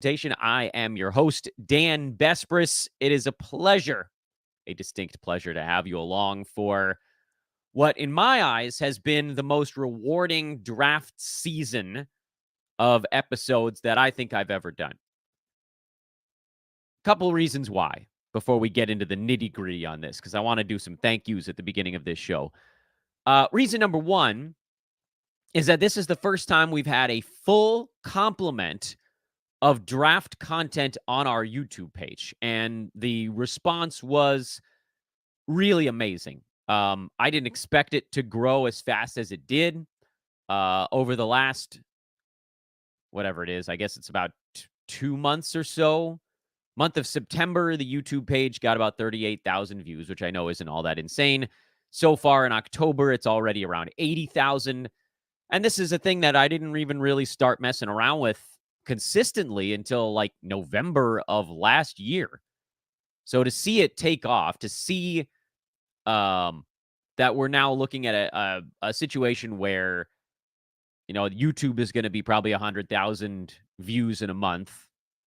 I am your host, Dan Besbris. It is a distinct pleasure to have you along for what, in my eyes, has been the most rewarding draft season of episodes that I think I've ever done. Couple reasons why before we get into the nitty-gritty on this, because I want to do some thank yous at the beginning of this show. Reason number one is that this is the first time we've had a full complement of draft content on our YouTube page, and the response was really amazing. I didn't expect it to grow as fast as it did over the last, whatever it is, I guess it's about 2 months or so. Month of September, the YouTube page got about 38,000 views, which I know isn't all that insane. So far in October, it's already around 80,000. And this is a thing that I didn't even really start messing around with consistently until like November of last year. So to see it take off, to see that we're now looking at a situation where, YouTube is going to be probably 100,000 views in a month,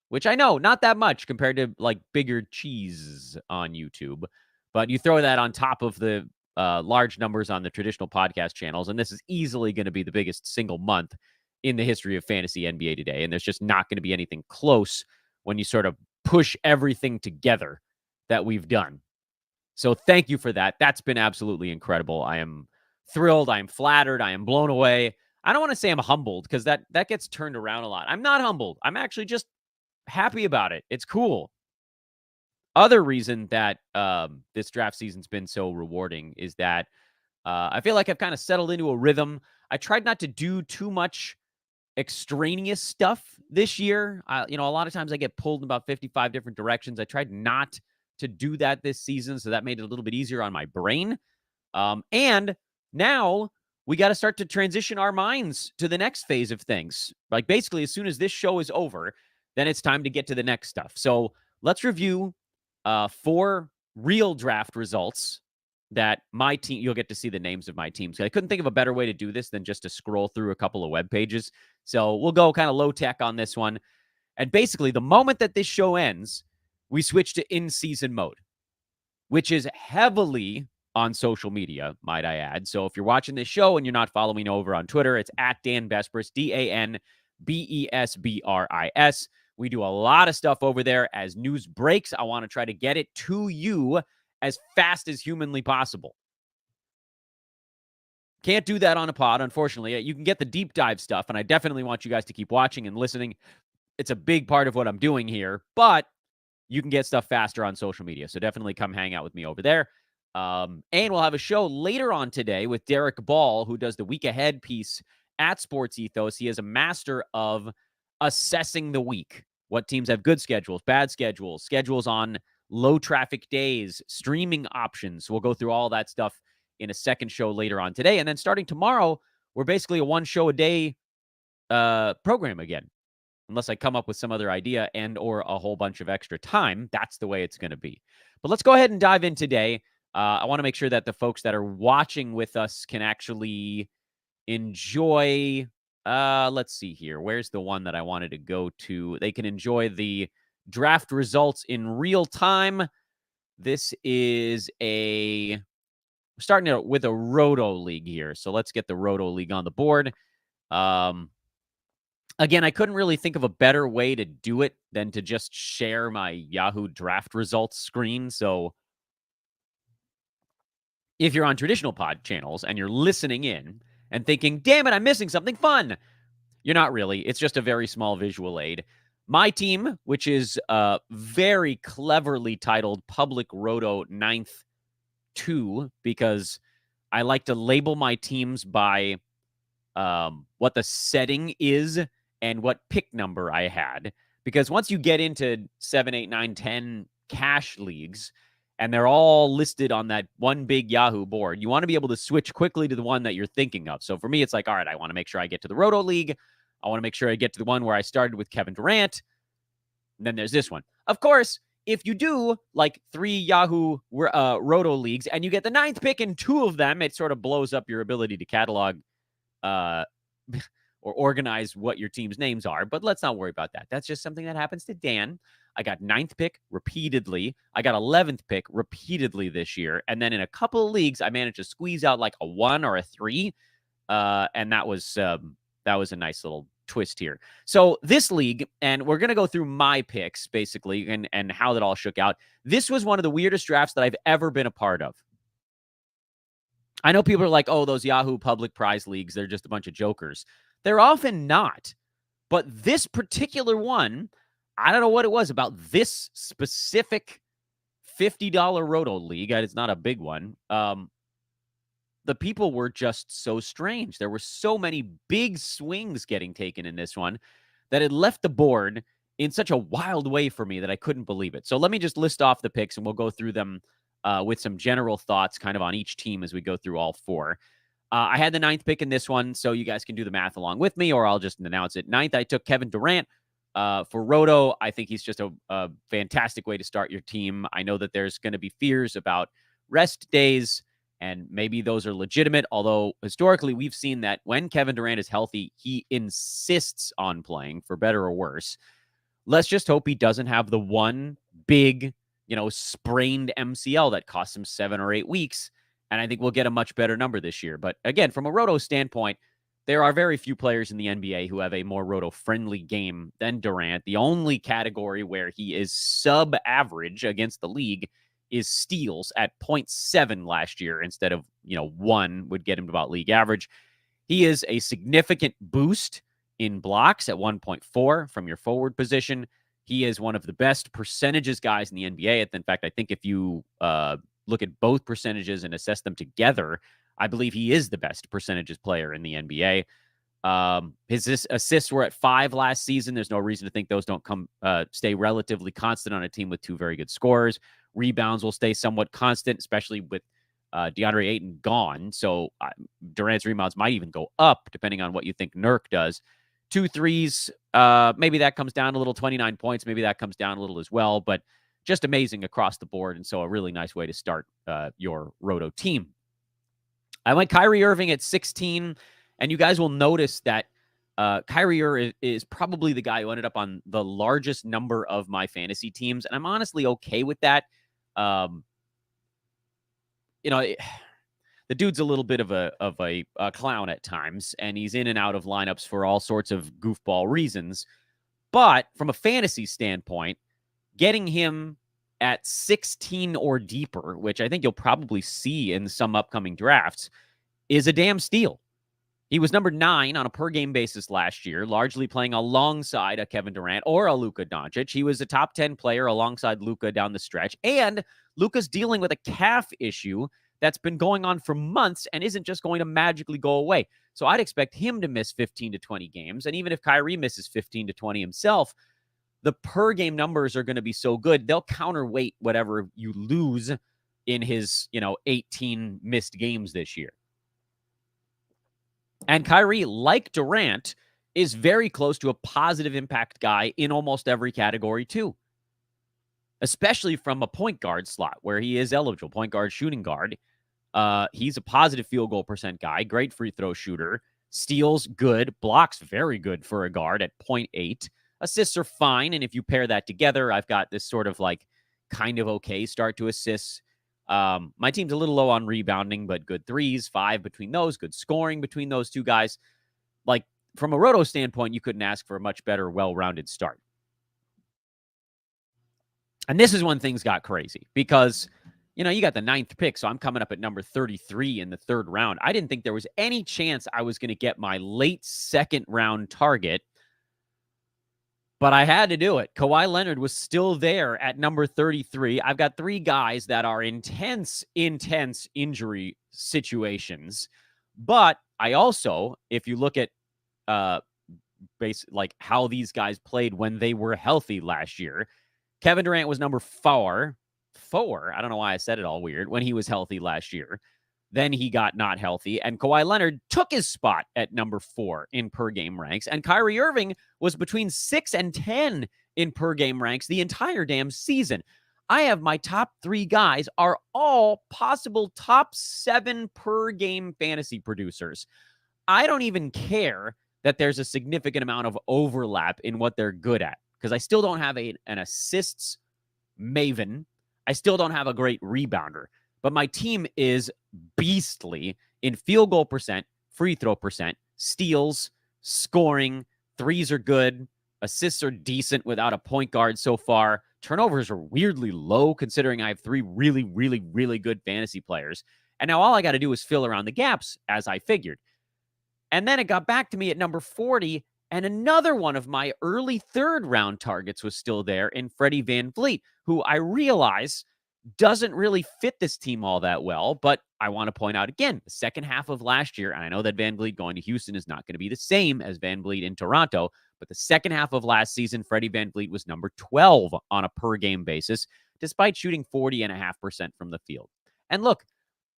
which I know, not that much compared to like bigger cheese on YouTube. But you throw that on top of the large numbers on the traditional podcast channels, and this is easily going to be the biggest single month in the history of fantasy NBA today. And there's just not going to be anything close when you sort of push everything together that we've done. So thank you for that. That's been absolutely incredible. I am thrilled. I am flattered. I am blown away. I don't want to say I'm humbled because that gets turned around a lot. I'm not humbled. I'm actually just happy about it. It's cool. Other reason that this draft season's been so rewarding is that I feel like I've kind of settled into a rhythm. I tried not to do too much extraneous stuff this year. A lot of times I get pulled in about 55 different directions. I tried not to do that this season, so that made it a little bit easier on my brain. And now we got to start to transition our minds to the next phase of things. Like basically, as soon as this show is over, then it's time to get to the next stuff. So let's review 4 real draft results that my team, you'll get to see the names of my teams. I couldn't think of a better way to do this than just to scroll through a couple of web pages. So we'll go kind of low tech on this one. And basically, the moment that this show ends, we switch to in-season mode, which is heavily on social media, might I add. So if you're watching this show and you're not following over on Twitter, it's at Dan Besbris, DanBesbris. We do a lot of stuff over there. As news breaks, I want to try to get it to you as fast as humanly possible. Can't do that on a pod, unfortunately. You can get the deep dive stuff, and I definitely want you guys to keep watching and listening. It's a big part of what I'm doing here, but you can get stuff faster on social media. So definitely come hang out with me over there. And we'll have a show later on today with Derek Ball, who does the week ahead piece at Sports Ethos. He is a master of assessing the week. What teams have good schedules, bad schedules, schedules on low traffic days, streaming options. We'll go through all that stuff in a second show later on today. And then starting tomorrow, we're basically a 1 show a day program again. Unless I come up with some other idea and or a whole bunch of extra time, that's the way it's going to be. But let's go ahead and dive in today. I want to make sure that the folks that are watching with us can actually enjoy. Let's see here. Where's the one that I wanted to go to? They can enjoy the draft results in real time. This is starting with a Roto League here. So let's get the Roto League on the board. Again, I couldn't really think of a better way to do it than to just share my Yahoo draft results screen. So if you're on traditional pod channels and you're listening in and thinking, damn it, I'm missing something fun, you're not really. It's just a very small visual aid. My team, which is very cleverly titled Public Roto 9th 2, because I like to label my teams by what the setting is and what pick number I had. Because once you get into 7, 8, 9, 10 cash leagues, and they're all listed on that one big Yahoo board, you want to be able to switch quickly to the one that you're thinking of. So for me, it's like, all right, I want to make sure I get to the Roto League. I want to make sure I get to the one where I started with Kevin Durant. And then there's this one. Of course, if you do like 3 Yahoo Roto Leagues and you get the 9th pick in 2 of them, it sort of blows up your ability to catalog or organize what your team's names are, but let's not worry about that. That's just something that happens to Dan. I got 9th pick repeatedly. I got 11th pick repeatedly this year. And then in a couple of leagues, I managed to squeeze out like a 1 or a 3. And that was a nice little twist here. So this league, and we're going to go through my picks basically and how that all shook out. This was one of the weirdest drafts that I've ever been a part of. I know people are like, oh, those Yahoo public prize leagues, they're just a bunch of jokers. They're often not. But this particular one, I don't know what it was about this specific $50 Roto league. It's not a big one. The people were just so strange. There were so many big swings getting taken in this one that it left the board in such a wild way for me that I couldn't believe it. So let me just list off the picks and we'll go through them with some general thoughts kind of on each team as we go through all 4. I had the 9th pick in this one, so you guys can do the math along with me, or I'll just announce it. 9th, I took Kevin Durant. For Roto, I think he's just a fantastic way to start your team. I know that there's going to be fears about rest days, and maybe those are legitimate, although historically we've seen that when Kevin Durant is healthy, he insists on playing, for better or worse. Let's just hope he doesn't have the one big, sprained MCL that costs him 7 or 8 weeks, and I think we'll get a much better number this year. But again, from a Roto standpoint, there are very few players in the NBA who have a more Roto-friendly game than Durant. The only category where he is sub-average against the league is steals at 0.7 last year instead of, 1 would get him to about league average. He is a significant boost in blocks at 1.4 from your forward position. He is one of the best percentages guys in the NBA. In fact, I think if you look at both percentages and assess them together, I believe he is the best percentages player in the NBA. His assists were at 5 last season. There's no reason to think those don't stay relatively constant on a team with 2 very good scorers. Rebounds will stay somewhat constant, especially with DeAndre Ayton gone. So Durant's rebounds might even go up, depending on what you think Nurk does. 2 threes, maybe that comes down a little, 29 points. Maybe that comes down a little as well, but just amazing across the board. And so a really nice way to start your Roto team. I went Kyrie Irving at 16, and you guys will notice that Kyrie is probably the guy who ended up on the largest number of my fantasy teams, and I'm honestly okay with that. The dude's a little bit of a clown at times, and he's in and out of lineups for all sorts of goofball reasons. But from a fantasy standpoint, getting him at 16 or deeper, which I think you'll probably see in some upcoming drafts, is a damn steal. He was number 9 on a per-game basis last year, largely playing alongside a Kevin Durant or a Luka Doncic. He was a top 10 player alongside Luka down the stretch, and Luka's dealing with a calf issue that's been going on for months and isn't just going to magically go away. So I'd expect him to miss 15 to 20 games, and even if Kyrie misses 15 to 20 himself, the per-game numbers are going to be so good, they'll counterweight whatever you lose in his, 18 missed games this year. And Kyrie, like Durant, is very close to a positive impact guy in almost every category, too. Especially from a point guard slot where he is eligible, point guard, shooting guard. He's a positive field goal percent guy, great free throw shooter, steals good, blocks very good for a guard at 0.8. Assists are fine, and if you pair that together, I've got this sort of like kind of okay start to assists. My team's a little low on rebounding, but good threes, 5 between those, good scoring between those two guys. Like, from a Roto standpoint, you couldn't ask for a much better, well-rounded start. And this is when things got crazy because, you got the 9th pick, so I'm coming up at number 33 in the 3rd round. I didn't think there was any chance I was going to get my late 2nd round target, but I had to do it. Kawhi Leonard was still there at number 33. I've got 3 guys that are intense injury situations. But I also, if you look at like how these guys played when they were healthy last year, Kevin Durant was number 4. I don't know why I said it all weird. When he was healthy last year. Then he got not healthy, and Kawhi Leonard took his spot at number 4 in per-game ranks, and Kyrie Irving was between 6 and 10 in per-game ranks the entire damn season. I have my top 3 guys are all possible top 7 per-game fantasy producers. I don't even care that there's a significant amount of overlap in what they're good at, because I still don't have an assists maven. I still don't have a great rebounder, but my team is beastly in field goal percent, free throw percent, steals, scoring. Threes are good. Assists are decent without a point guard so far. Turnovers are weirdly low considering I have 3 really, really, really good fantasy players. And now all I got to do is fill around the gaps, as I figured. And then it got back to me at number 40, and another one of my early third round targets was still there in Freddie VanVleet, who I realize doesn't really fit this team all that well. But I want to point out again, the second half of last year, and I know that VanVleet going to Houston is not going to be the same as VanVleet in Toronto, but the second half of last season, Freddie VanVleet was number 12 on a per game basis, despite shooting 40.5% from the field. And look,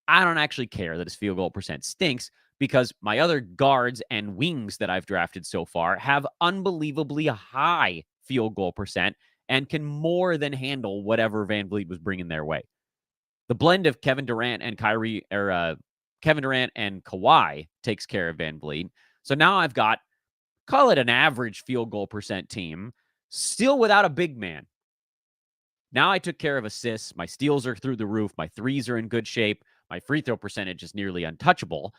I don't actually care that his field goal percent stinks, because my other guards and wings that I've drafted so far have unbelievably high field goal percent and can more than handle whatever VanVleet was bringing their way. The blend of Kevin Durant and Kevin Durant and Kawhi takes care of VanVleet. So now I've got, call it an average field goal percent team, still without a big man. Now I took care of assists. My steals are through the roof. My threes are in good shape. My free throw percentage is nearly untouchable.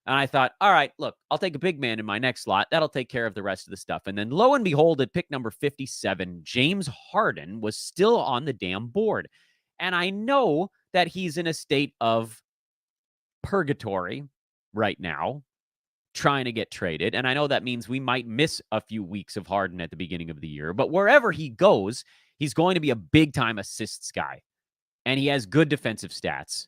And I thought, all right, look, I'll take a big man in my next slot. That'll take care of the rest of the stuff. And then lo and behold, at pick number 57, James Harden was still on the damn board. And I know that he's in a state of purgatory right now, trying to get traded. And I know that means we might miss a few weeks of Harden at the beginning of the year. But wherever he goes, he's going to be a big-time assists guy. And he has good defensive stats.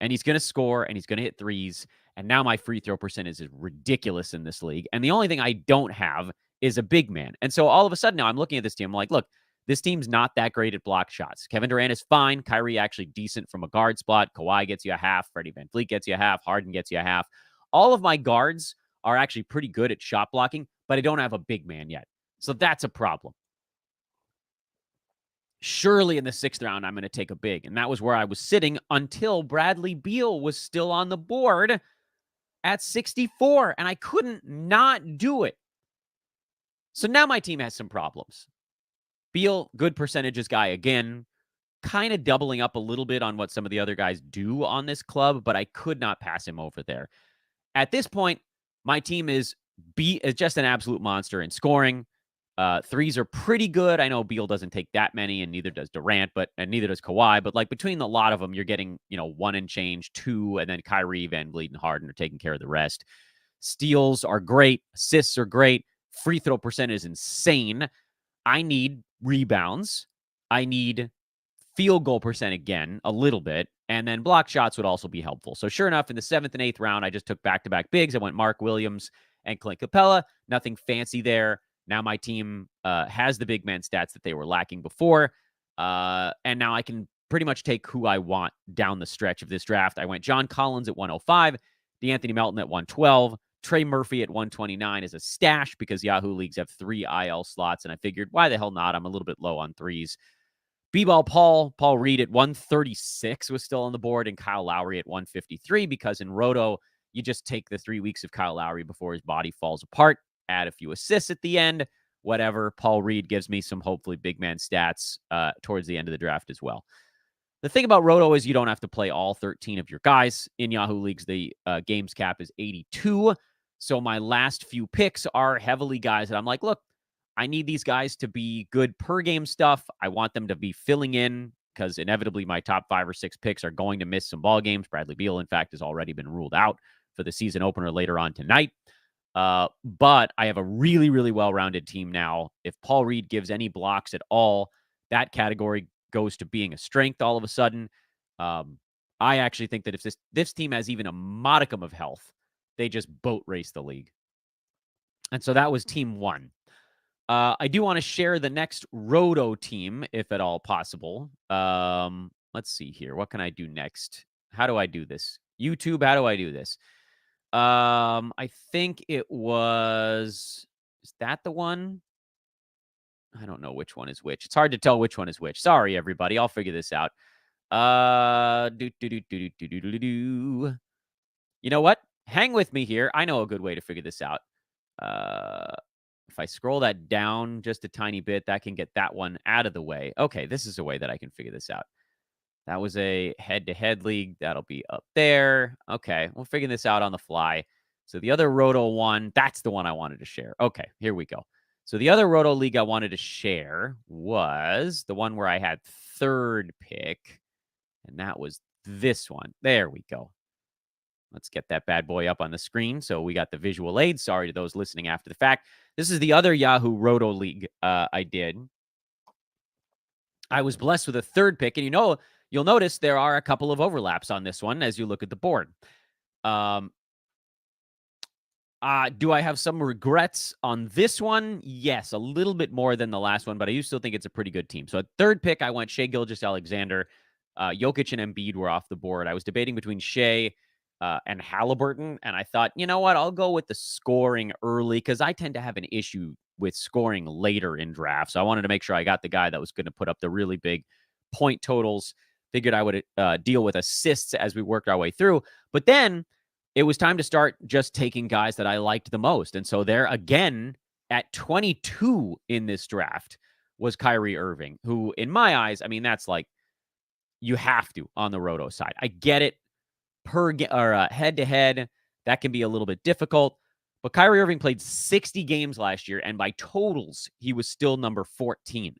And he's going to score, and he's going to hit threes. And now my free throw percentage is ridiculous in this league. And the only thing I don't have is a big man. And so all of a sudden now I'm looking at this team. I'm like, look, this team's not that great at block shots. Kevin Durant is fine. Kyrie actually decent from a guard spot. Kawhi gets you a half. Freddie VanVleet gets you a half. Harden gets you a half. All of my guards are actually pretty good at shot blocking, but I don't have a big man yet. So that's a problem. Surely in the 6th round, I'm going to take a big. And that was where I was sitting until Bradley Beal was still on the board at 64, and I couldn't not do it. So now my team has some problems. Beal, good percentages guy again, kind of doubling up a little bit on what some of the other guys do on this club, but I could not pass him over there. At this point, my team is just an absolute monster in scoring. Threes are pretty good. I know Beal doesn't take that many, and neither does Durant, and neither does Kawhi. But like between a lot of them, you're getting 1 and change, 2, and then Kyrie, VanVleet, and Harden are taking care of the rest. Steals are great. Assists are great. Free throw percent is insane. I need rebounds. I need field goal percent again, a little bit. And then block shots would also be helpful. So sure enough, in the 7th and 8th round, I just took back-to-back bigs. I went Mark Williams and Clint Capella. Nothing fancy there. Now my team has the big man stats that they were lacking before. And now I can pretty much take who I want down the stretch of this draft. I went John Collins at 105, DeAnthony Melton at 112, Trey Murphy at 129 as a stash because Yahoo Leagues have 3 IL slots. And I figured, why the hell not? I'm a little bit low on threes. B-ball Paul Reed at 136 was still on the board, and Kyle Lowry at 153 because in Roto, you just take the 3 weeks of Kyle Lowry before his body falls apart, add a few assists at the end, whatever. Paul Reed gives me some hopefully big man stats towards the end of the draft as well. The thing about Roto is you don't have to play all 13 of your guys. In Yahoo Leagues, the games cap is 82. So my last few picks are heavily guys that I'm like, look, I need these guys to be good per game stuff. I want them to be filling in because inevitably my top 5 or 6 picks are going to miss some ball games. Bradley Beal, in fact, has already been ruled out for the season opener later on tonight. But I have a really, really well-rounded team now. If Paul Reed gives any blocks at all, that category goes to being a strength all of a sudden. I actually think that if this team has even a modicum of health, they just boat race the league. And so that was team 1. I do want to share the next Roto team, if at all possible. Let's see here. What can I do next? How do I do this? YouTube, how do I do this? I think it was... Is that the one? I don't know which one is which. It's hard to tell which one is which. Sorry, everybody. I'll figure this out. You know what? Hang with me here. I know a good way to figure this out. If I scroll that down just a tiny bit, that can get that one out of the way. Okay, this is a way that I can figure this out. That was a head-to-head league. That'll be up there. Okay, we'll figure this out on the fly. So the other Roto one, that's the one I wanted to share. Okay, here we go. So the other Roto league I wanted to share was the one where I had third pick, and that was this one. There we go. Let's get that bad boy up on the screen so we got the visual aid. Sorry to those listening after the fact. This is the other Yahoo Roto league I did. I was blessed with a third pick, and you'll notice there are a couple of overlaps on this one as you look at the board. Do I have some regrets on this one? Yes, a little bit more than the last one, but I do still think it's a pretty good team. So at third pick, I went Shea Gilgeous-Alexander. Jokic and Embiid were off the board. I was debating between Shea and Halliburton, and I thought, you know what? I'll go with the scoring early because I tend to have an issue with scoring later in drafts. So I wanted to make sure I got the guy that was going to put up the really big point totals. Figured I would deal with assists as we worked our way through. But then it was time to start just taking guys that I liked the most. And so there again at 22 in this draft was Kyrie Irving, who in my eyes, I mean, that's like you have to on the Roto side. I get it. Head-to-head, that can be a little bit difficult. But Kyrie Irving played 60 games last year, and by totals, he was still number 14.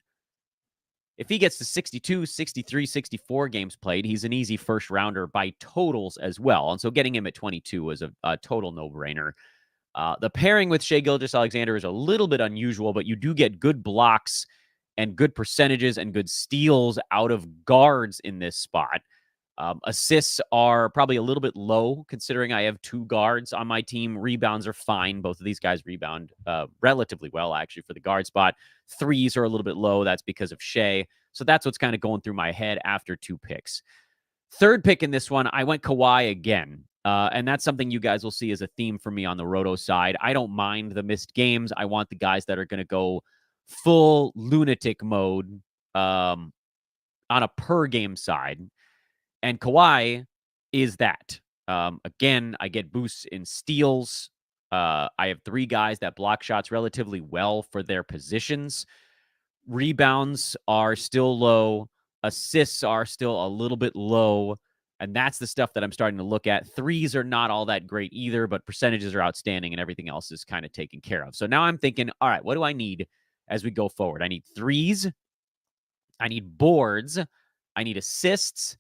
If he gets to 62, 63, 64 games played, he's an easy first rounder by totals as well. And so getting him at 22 was a total no-brainer. The pairing with Shea Gilgeous-Alexander is a little bit unusual, but you do get good blocks and good percentages and good steals out of guards in this spot. Assists are probably a little bit low considering I have two guards on my team. Rebounds are fine. Both of these guys rebound relatively well, actually, for the guard spot. Threes are a little bit low. That's because of Shea. So that's what's kind of going through my head after two picks. Third pick in this one, I went Kawhi again. And that's something you guys will see as a theme for me on the Roto side. I don't mind the missed games. I want the guys that are going to go full lunatic mode on a per game side. And Kawhi is that. Again, I get boosts in steals. I have three guys that block shots relatively well for their positions. Rebounds are still low. Assists are still a little bit low. And that's the stuff that I'm starting to look at. Threes are not all that great either, but percentages are outstanding and everything else is kind of taken care of. So now I'm thinking, all right, what do I need as we go forward? I need threes. I need boards. I need assists.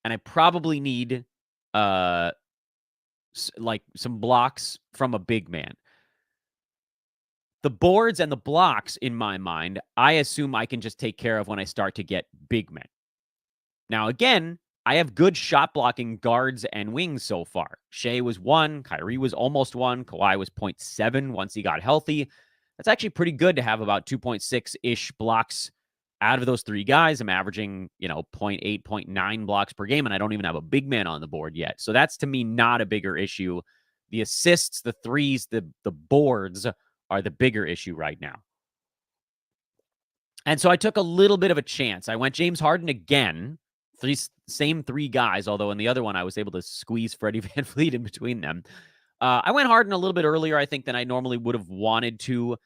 And I probably need like some blocks from a big man. The boards and the blocks, in my mind, I assume I can just take care of when I start to get big men. Now, again, I have good shot blocking guards and wings so far. Shea was 1. Kyrie was almost 1. Kawhi was 0.7 once he got healthy. That's actually pretty good to have about 2.6-ish blocks out of those three guys. I'm averaging, 0.8, 0.9 blocks per game, and I don't even have a big man on the board yet. So that's, to me, not a bigger issue. The assists, the threes, the boards are the bigger issue right now. And so I took a little bit of a chance. I went James Harden again. Same three guys, although in the other one I was able to squeeze Freddie VanVleet in between them. I went Harden a little bit earlier, I think, than I normally would have wanted to.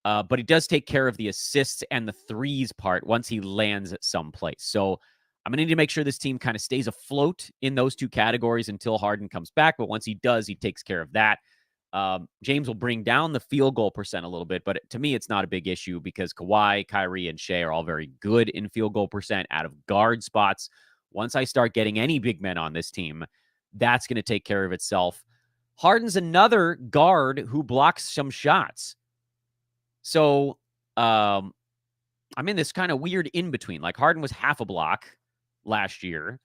But he does take care of the assists and the threes part once he lands at some place. So I'm going to need to make sure this team kind of stays afloat in those two categories until Harden comes back. But once he does, he takes care of that. James will bring down the field goal percent a little bit, but to me, it's not a big issue because Kawhi, Kyrie, and Shea are all very good in field goal percent out of guard spots. Once I start getting any big men on this team, that's going to take care of itself. Harden's another guard who blocks some shots. So I'm in this kind of weird in-between. Like Harden was half a block last year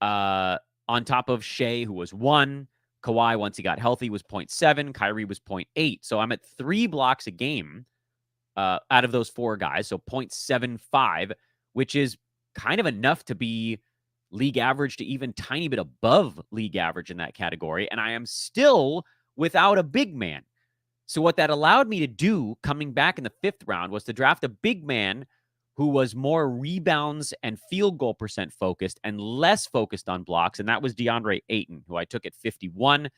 on top of Shea, who was 1. Kawhi, once he got healthy, was 0.7. Kyrie was 0.8. So I'm at 3 blocks a game out of those 4 guys. So 0.75, which is kind of enough to be league average to even tiny bit above league average in that category. And I am still without a big man. So what that allowed me to do coming back in the 5th round was to draft a big man who was more rebounds and field goal percent focused and less focused on blocks. And that was DeAndre Ayton, who I took at 51.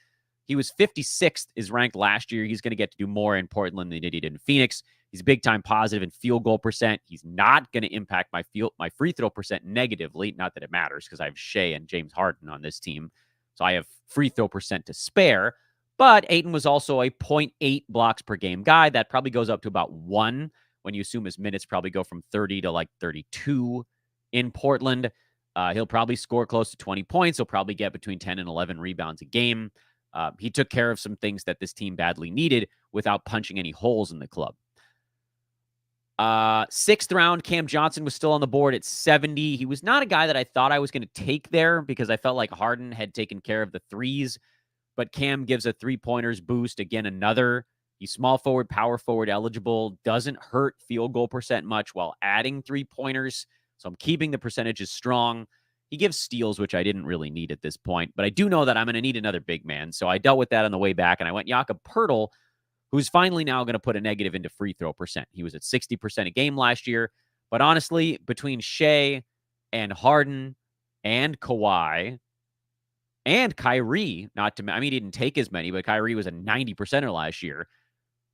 He was 56th is ranked last year. He's going to get to do more in Portland than he did in Phoenix. He's big time positive in field goal percent. He's not going to impact my free throw percent negatively. Not that it matters because I have Shea and James Harden on this team. So I have free throw percent to spare. But Ayton was also a 0.8 blocks per game guy. That probably goes up to about 1 when you assume his minutes probably go from 30 to like 32 in Portland. He'll probably score close to 20 points. He'll probably get between 10 and 11 rebounds a game. He took care of some things that this team badly needed without punching any holes in the club. 6th round, Cam Johnson was still on the board at 70. He was not a guy that I thought I was going to take there because I felt like Harden had taken care of the threes, but Cam gives a 3-pointers boost. Again, another. He's small forward, power forward eligible, doesn't hurt field goal percent much while adding 3-pointers. So I'm keeping the percentages strong. He gives steals, which I didn't really need at this point, but I do know that I'm going to need another big man. So I dealt with that on the way back, and I went Jakob Poeltl, who's finally now going to put a negative into free throw percent. He was at 60% a game last year. But honestly, between Shea and Harden and Kawhi and Kyrie, he didn't take as many, but Kyrie was a 90%er last year.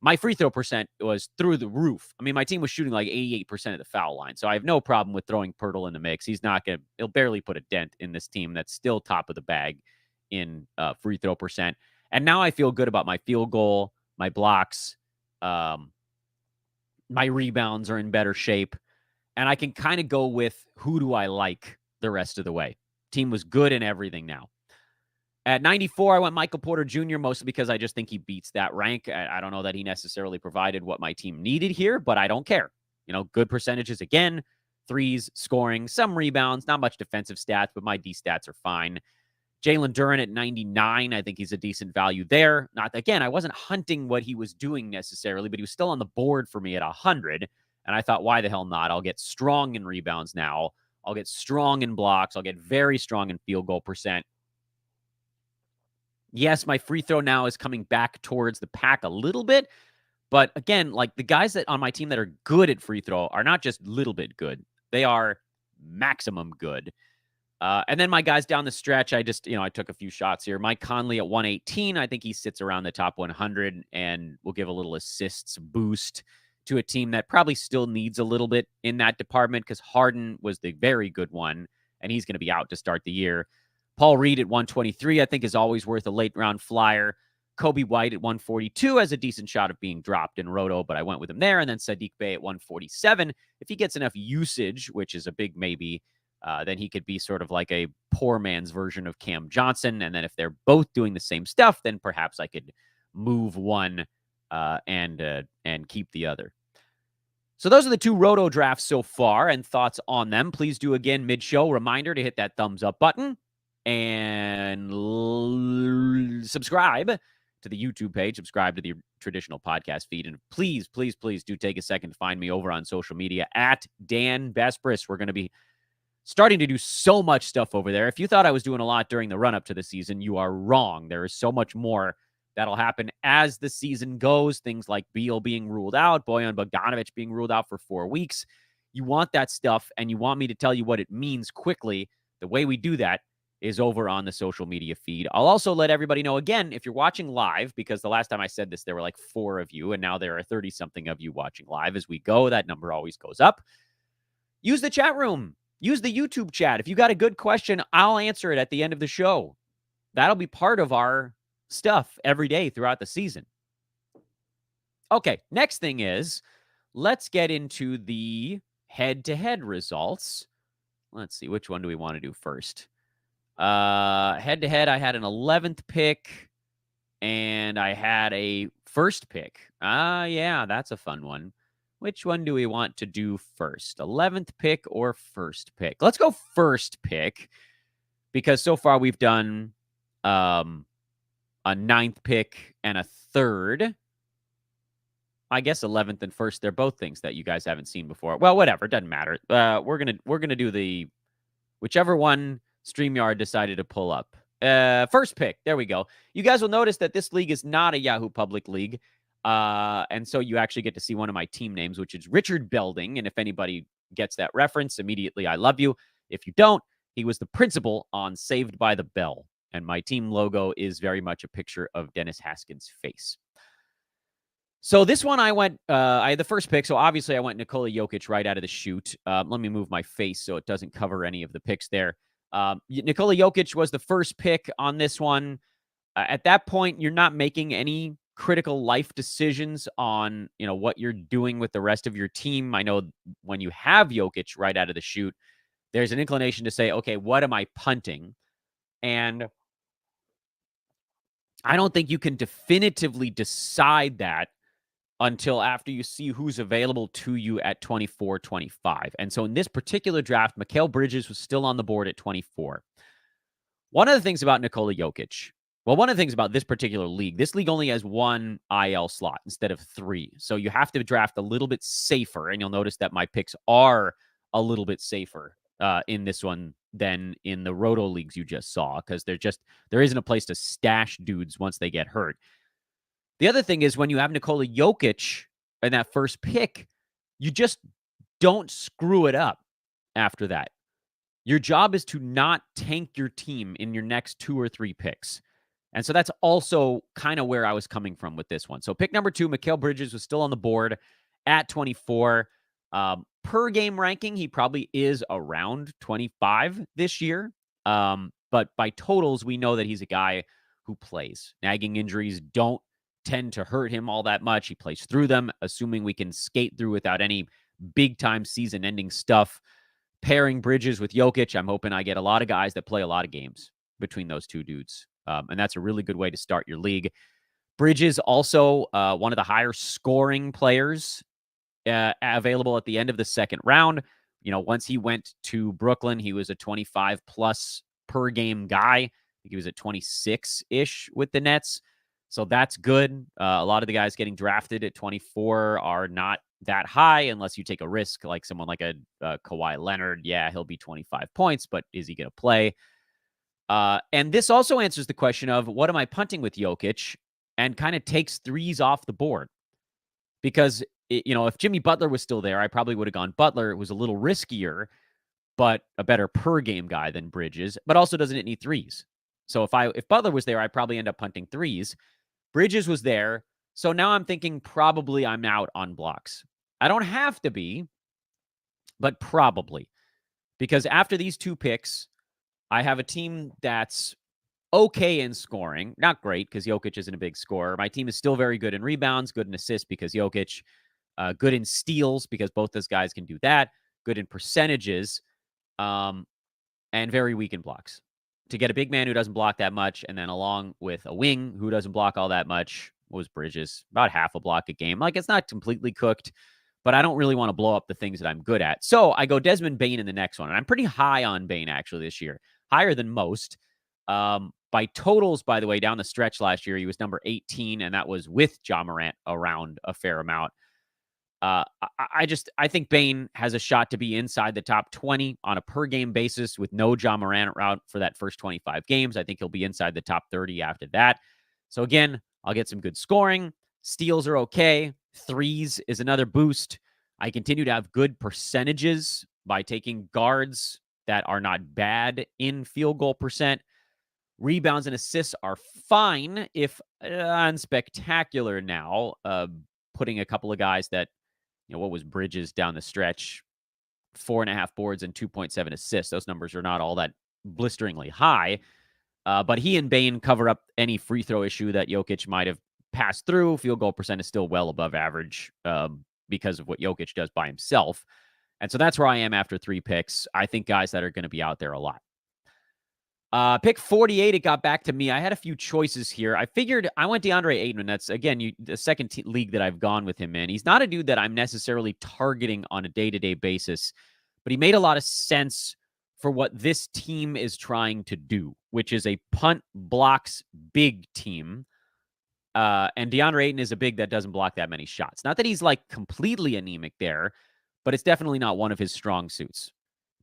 My free throw percent was through the roof. I mean, my team was shooting like 88% of the foul line. So I have no problem with throwing Poeltl in the mix. He'll barely put a dent in this team that's still top of the bag in free throw percent. And now I feel good about my field goal. My blocks, my rebounds are in better shape. And I can kind of go with who do I like the rest of the way. Team was good in everything now. At 94, I went Michael Porter Jr., mostly because I just think he beats that rank. I don't know that he necessarily provided what my team needed here, but I don't care. Good percentages again, threes, scoring, some rebounds, not much defensive stats, but my D stats are fine. Jalen Duren at 99, I think he's a decent value there. I wasn't hunting what he was doing necessarily, but he was still on the board for me at 100. And I thought, why the hell not? I'll get strong in rebounds now. I'll get strong in blocks. I'll get very strong in field goal percent. Yes, my free throw now is coming back towards the pack a little bit. But again, like the guys that on my team that are good at free throw are not just little bit good. They are maximum good. And then my guys down the stretch, I took a few shots here. Mike Conley at 118. I think he sits around the top 100 and will give a little assists boost to a team that probably still needs a little bit in that department because Harden was the very good one, and he's going to be out to start the year. Paul Reed at 123, I think, is always worth a late round flyer. Kobe White at 142 has a decent shot of being dropped in Roto, but I went with him there. And then Saddiq Bey at 147. If he gets enough usage, which is a big maybe, then he could be sort of like a poor man's version of Cam Johnson. And then if they're both doing the same stuff, then perhaps I could move one and keep the other. So those are the 2 Roto drafts so far and thoughts on them. Please do again mid-show. Reminder to hit that thumbs up button and subscribe to the YouTube page, subscribe to the traditional podcast feed. And please, please, please do take a second to find me over on social media at Dan Besbris. We're going to be starting to do so much stuff over there. If you thought I was doing a lot during the run-up to the season, you are wrong. There is so much more that'll happen as the season goes. Things like Beal being ruled out, Bojan Bogdanovic being ruled out for 4 weeks. You want that stuff, and you want me to tell you what it means quickly. The way we do that is over on the social media feed. I'll also let everybody know, again, if you're watching live, because the last time I said this, there were like 4 of you, and now there are 30-something of you watching live. As we go, that number always goes up. Use the chat room. Use the YouTube chat. If you got a good question, I'll answer it at the end of the show. That'll be part of our stuff every day throughout the season. Okay, next thing is, let's get into the head-to-head results. Let's see, which one do we want to do first? Head-to-head, I had an 11th pick, and I had a first pick. Yeah, that's a fun one. Which one do we want to do first? 11th pick or first pick? Let's go first pick, because so far we've done a 9th pick and a 3rd. I guess 11th and 1st, they're both things that you guys haven't seen before. Well, whatever, it doesn't matter. We're gonna do the whichever one StreamYard decided to pull up. First pick, there we go. You guys will notice that this league is not a Yahoo Public League. And so you actually get to see one of my team names, which is Richard Belding. And if anybody gets that reference, immediately I love you. If you don't, he was the principal on Saved by the Bell. And my team logo is very much a picture of Dennis Haskins' face. So this one I had the first pick. So obviously I went Nikola Jokic right out of the chute. Let me move my face so it doesn't cover any of the picks there. Nikola Jokic was the first pick on this one. At that point, you're not making any critical life decisions on, what you're doing with the rest of your team. I know when you have Jokic right out of the chute, there's an inclination to say, okay, what am I punting? And I don't think you can definitively decide that until after you see who's available to you at 24, 25. And so in this particular draft, Mikal Bridges was still on the board at 24. One of the things about Nikola Jokic, one of the things about this particular league, this league only has one IL slot instead of 3. So you have to draft a little bit safer. And you'll notice that my picks are a little bit safer in this one than in the Roto leagues you just saw, because there isn't a place to stash dudes once they get hurt. The other thing is when you have Nikola Jokic in that first pick, you just don't screw it up after that. Your job is to not tank your team in your next 2 or 3 picks. And so that's also kind of where I was coming from with this one. So pick number 2, Mikal Bridges was still on the board at 24. Per game ranking, he probably is around 25 this year. But by totals, we know that he's a guy who plays. Nagging injuries don't tend to hurt him all that much. He plays through them, assuming we can skate through without any big-time season-ending stuff. Pairing Bridges with Jokic, I'm hoping I get a lot of guys that play a lot of games between those two dudes. And that's a really good way to start your league. Bridges also one of the higher scoring players available at the end of the second round. Once he went to Brooklyn, he was a 25-plus per game guy. I think he was at 26-ish with the Nets. So that's good. A lot of the guys getting drafted at 24 are not that high unless you take a risk, like someone like a Kawhi Leonard. Yeah, he'll be 25 points, but is he going to play? And this also answers the question of what am I punting with Jokic, and kind of takes threes off the board. Because, if Jimmy Butler was still there, I probably would have gone Butler. It was a little riskier, but a better per game guy than Bridges, but also doesn't hit any threes. So if Butler was there, I'd probably end up punting threes. Bridges was there. So now I'm thinking probably I'm out on blocks. I don't have to be, but probably. Because after these 2 picks, I have a team that's okay in scoring. Not great, because Jokic isn't a big scorer. My team is still very good in rebounds, good in assists because Jokic, good in steals because both those guys can do that, good in percentages, and very weak in blocks. To get a big man who doesn't block that much, and then along with a wing who doesn't block all that much, was Bridges, about half a block a game. Like, it's not completely cooked, but I don't really want to blow up the things that I'm good at. So I go Desmond Bane in the next one, and I'm pretty high on Bane actually this year, higher than most. By totals, by the way, down the stretch last year, he was number 18, and that was with Ja Morant around a fair amount. I think Bane has a shot to be inside the top 20 on a per game basis with no Ja Morant around for that first 25 games. I think he'll be inside the top 30 after that. So again, I'll get some good scoring. Steals are okay. Threes is another boost. I continue to have good percentages by taking guards that are not bad in field goal percent. Rebounds and assists are fine, if unspectacular now. Putting a couple of guys that, what was Bridges down the stretch? 4.5 boards and 2.7 assists. Those numbers are not all that blisteringly high. But he and Bane cover up any free throw issue that Jokic might have passed through. Field goal percent is still well above average because of what Jokic does by himself. And so that's where I am after 3 picks. I think guys that are going to be out there a lot. Pick 48, it got back to me. I had a few choices here. I figured I went DeAndre Ayton. That's, again, the second league that I've gone with him in. He's not a dude that I'm necessarily targeting on a day-to-day basis, but he made a lot of sense for what this team is trying to do, which is a punt blocks big team. And DeAndre Ayton is a big that doesn't block that many shots. Not that he's like completely anemic there, but it's definitely not one of his strong suits.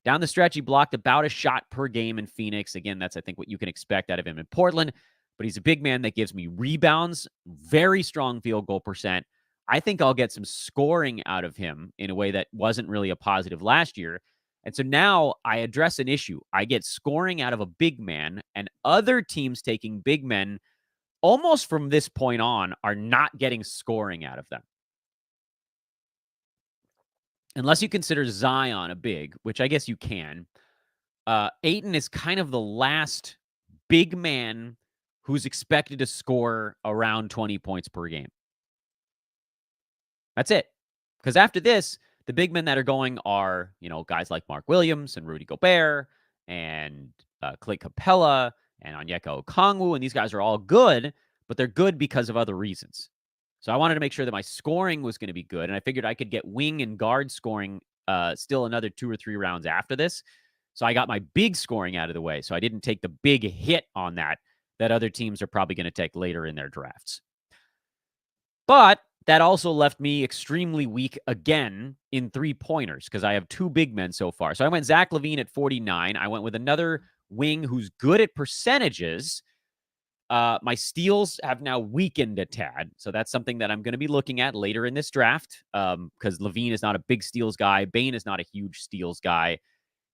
Down the stretch, he blocked about a shot per game in Phoenix. Again, that's, I think, what you can expect out of him in Portland. But he's a big man that gives me rebounds, very strong field goal percent. I think I'll get some scoring out of him in a way that wasn't really a positive last year. And so now I address an issue. I get scoring out of a big man, and other teams taking big men almost from this point on are not getting scoring out of them. Unless you consider Zion a big, which I guess you can. Ayton is kind of the last big man who's expected to score around 20 points per game. That's it. Because after this, the big men that are going are, guys like Mark Williams and Rudy Gobert and Clint Capella and Onyeka Okongwu, and these guys are all good, but they're good because of other reasons. So I wanted to make sure that my scoring was going to be good, and I figured I could get wing and guard scoring still another 2 or 3 rounds after this. So I got my big scoring out of the way, so I didn't take the big hit on that other teams are probably going to take later in their drafts. But that also left me extremely weak again in 3-pointers because I have 2 big men so far. So I went Zach LaVine at 49. I went with another wing who's good at percentages. My steals have now weakened a tad. So that's something that I'm going to be looking at later in this draft because LaVine is not a big steals guy. Bane is not a huge steals guy.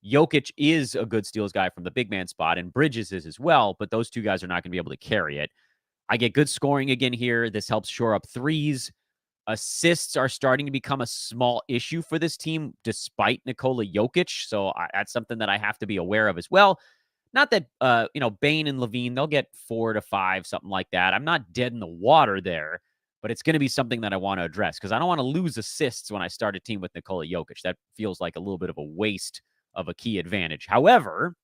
Jokic is a good steals guy from the big man spot, and Bridges is as well, but those 2 guys are not going to be able to carry it. I get good scoring again here. This helps shore up threes. Assists are starting to become a small issue for this team, despite Nikola Jokic. So that's something that I have to be aware of as well. Not that, Bane and LaVine, they'll get 4 to 5, something like that. I'm not dead in the water there, but it's going to be something that I want to address because I don't want to lose assists when I start a team with Nikola Jokic. That feels like a little bit of a waste of a key advantage. However,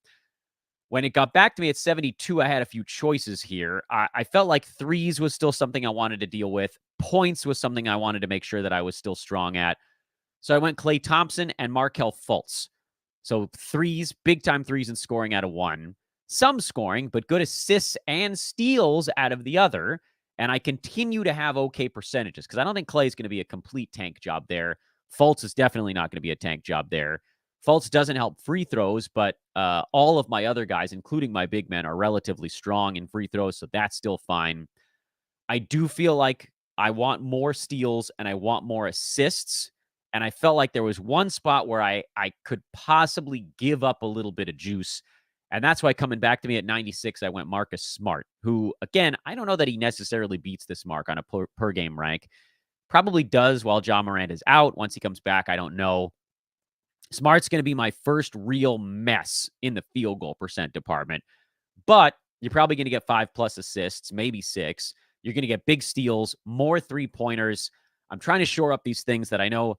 when it got back to me at 72, I had a few choices here. I felt like threes was still something I wanted to deal with. Points was something I wanted to make sure that I was still strong at. So I went Klay Thompson and Markelle Fultz. So threes, big-time threes and scoring out of one. Some scoring, but good assists and steals out of the other. And I continue to have okay percentages because I don't think Klay is going to be a complete tank job there. Fultz is definitely not going to be a tank job there. Fultz doesn't help free throws, but all of my other guys, including my big men, are relatively strong in free throws, so that's still fine. I do feel like I want more steals and I want more assists, and I felt like there was one spot where I could possibly give up a little bit of juice, and that's why coming back to me at 96, I went Marcus Smart, who, again, I don't know that he necessarily beats this mark on a per-game rank. Probably does while Ja Morant is out. Once he comes back, I don't know. Smart's going to be my first real mess in the field goal percent department. But you're probably going to get 5+ assists, maybe 6. You're going to get big steals, more 3-pointers. I'm trying to shore up these things that I know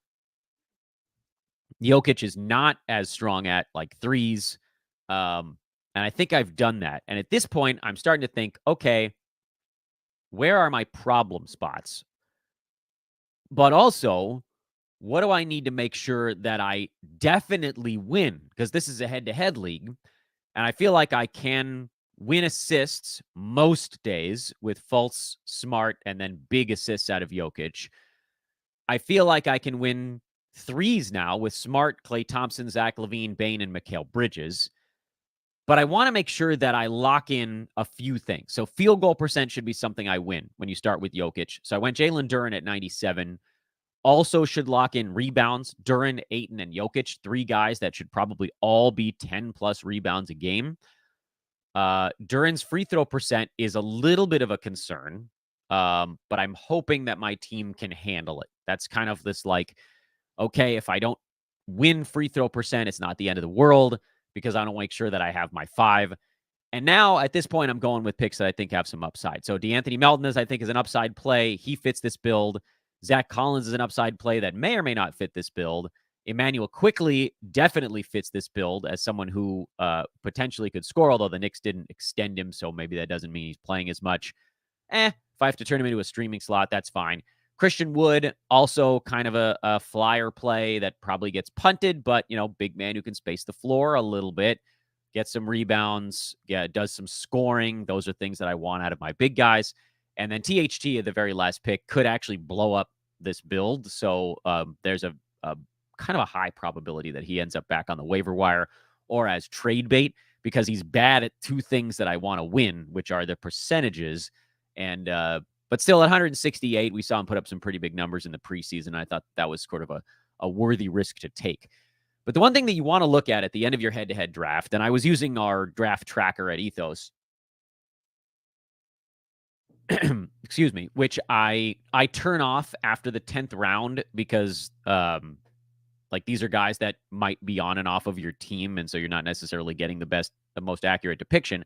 Jokic is not as strong at, like threes. And I think I've done that. And at this point, I'm starting to think, okay, where are my problem spots? But also, what do I need to make sure that I definitely win? Because this is a head-to-head league, and I feel like I can win assists most days with Fultz, Smart, and then big assists out of Jokic. I feel like I can win threes now with Smart, Klay Thompson, Zach LaVine, Bane, and Mikal Bridges. But I want to make sure that I lock in a few things. So field goal percent should be something I win when you start with Jokic. So I went Jalen Duren at 97. Also should lock in rebounds. Duren, Ayton, and Jokic, 3 guys that should probably all be 10+ rebounds a game. Duren's free throw percent is a little bit of a concern, but I'm hoping that my team can handle it. That's kind of this like, okay, if I don't win free throw percent, it's not the end of the world because I don't make sure that I have my 5. And now at this point, I'm going with picks that I think have some upside. So DeAnthony Melton I think is an upside play. He fits this build. Zach Collins is an upside play that may or may not fit this build. Emmanuel Quickley definitely fits this build as someone who potentially could score, although the Knicks didn't extend him, so maybe that doesn't mean he's playing as much. If I have to turn him into a streaming slot, that's fine. Christian Wood, also kind of a flyer play that probably gets punted, but, big man who can space the floor a little bit, get some rebounds, does some scoring. Those are things that I want out of my big guys. And then THT at the very last pick could actually blow up this build. So there's a kind of a high probability that he ends up back on the waiver wire or as trade bait because he's bad at 2 things that I want to win, which are the percentages. And but still at 168, we saw him put up some pretty big numbers in the preseason. I thought that was sort of a worthy risk to take. But the one thing that you want to look at the end of your head-to-head draft, and I was using our draft tracker at Ethos, excuse me, which I turn off after the 10th round because like these are guys that might be on and off of your team, and so you're not necessarily getting the most accurate depiction.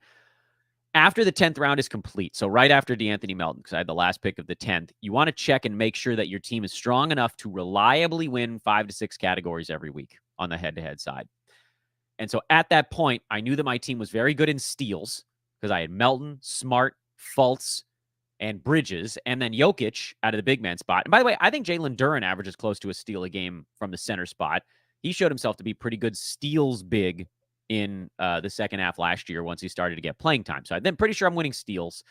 After the 10th round is complete, so right after DeAnthony Melton, because I had the last pick of the 10th, you want to check and make sure that your team is strong enough to reliably win 5 to 6 categories every week on the head-to-head side. And so at that point, I knew that my team was very good in steals because I had Melton, Smart, Fultz, and Bridges, and then Jokic out of the big man spot. And by the way, I think Jalen Duren averages close to a steal a game from the center spot. He showed himself to be pretty good steals big in the second half last year once he started to get playing time. So I'm pretty sure I'm winning steals.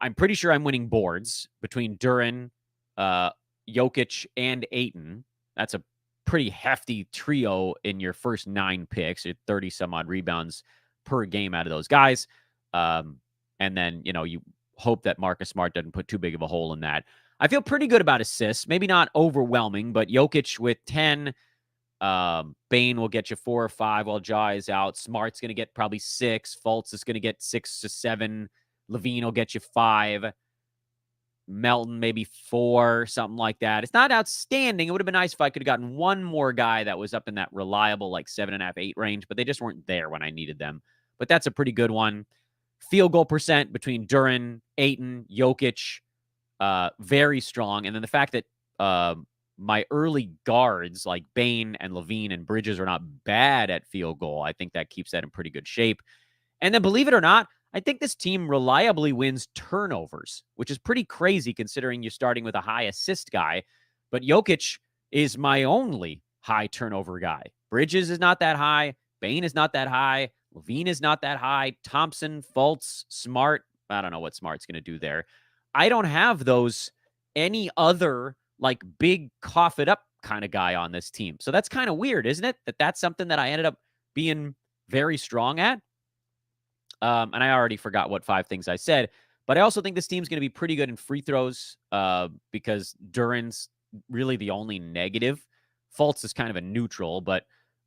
I'm pretty sure I'm winning boards between Duren, Jokic, and Ayton. That's a pretty hefty trio in your first 9 picks, or 30-some-odd rebounds per game out of those guys. And then, you hope that Marcus Smart doesn't put too big of a hole in that. I feel pretty good about assists. Maybe not overwhelming, but Jokic with 10. Bane will get you 4 or 5 while Ja is out. Smart's going to get probably 6. Fultz is going to get 6 to 7. Levine will get you 5. Melton maybe 4, something like that. It's not outstanding. It would have been nice if I could have gotten one more guy that was up in that reliable, like 7.5, 8 range, but they just weren't there when I needed them. But that's a pretty good one. Field goal percent between Duren, Ayton, Jokic, very strong. And then the fact that my early guards like Bane and Levine and Bridges are not bad at field goal, I think that keeps that in pretty good shape. And then believe it or not, I think this team reliably wins turnovers, which is pretty crazy considering you're starting with a high assist guy. But Jokic is my only high turnover guy. Bridges is not that high. Bane is not that high. Levine is not that high. Thompson, Fultz, Smart. I don't know what Smart's going to do there. I don't have those any other like big cough it up kind of guy on this team. So that's kind of weird, isn't it? That's something that I ended up being very strong at. And I already forgot what 5 things I said, but I also think this team's going to be pretty good in free throws because Duren's really the only negative. Fultz is kind of a neutral, but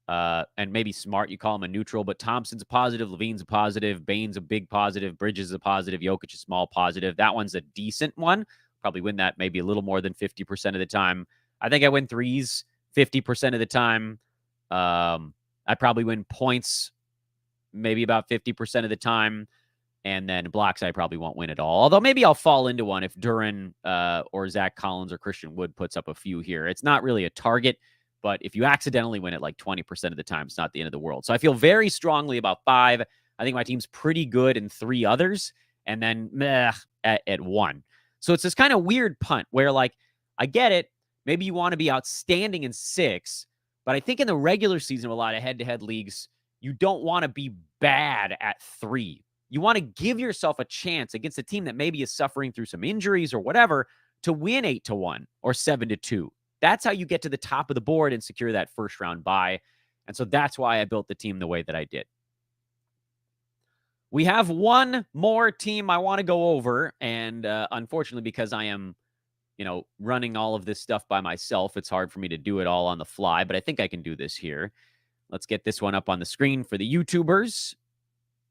and maybe Smart, you call him a neutral, but Thompson's a positive, Levine's a positive, Bane's a big positive, Bridges is a positive, Jokic a small positive. That one's a decent one. Probably win that maybe a little more than 50% of the time. I think I win threes 50% of the time. I probably win points maybe about 50% of the time. And then blocks, I probably won't win at all. Although maybe I'll fall into one if Duren or Zach Collins or Christian Wood puts up a few here. It's not really a target, but if you accidentally win it like 20% of the time, it's not the end of the world. So I feel very strongly about 5. I think my team's pretty good in 3 others, and then at 1. So it's this kind of weird punt where, like, I get it. Maybe you want to be outstanding in 6, but I think in the regular season of a lot of head-to-head leagues, you don't want to be bad at 3. You want to give yourself a chance against a team that maybe is suffering through some injuries or whatever to win 8-1 or 7-2. That's how you get to the top of the board and secure that first round bye. And so that's why I built the team the way that I did. We have one more team I want to go over. And unfortunately, because I am, running all of this stuff by myself, it's hard for me to do it all on the fly, but I think I can do this here. Let's get this one up on the screen for the YouTubers.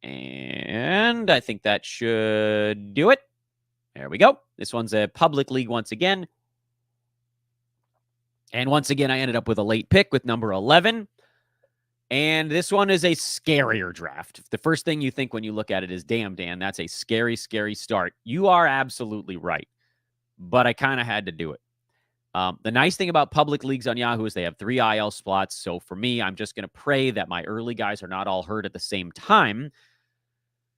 And I think that should do it. There we go. This one's a public league once again. And once again, I ended up with a late pick with number 11. And this one is a scarier draft. The first thing you think when you look at it is, damn, Dan, that's a scary, scary start. You are absolutely right. But I kind of had to do it. The nice thing about public leagues on Yahoo is they have 3 IL spots. So for me, I'm just going to pray that my early guys are not all hurt at the same time.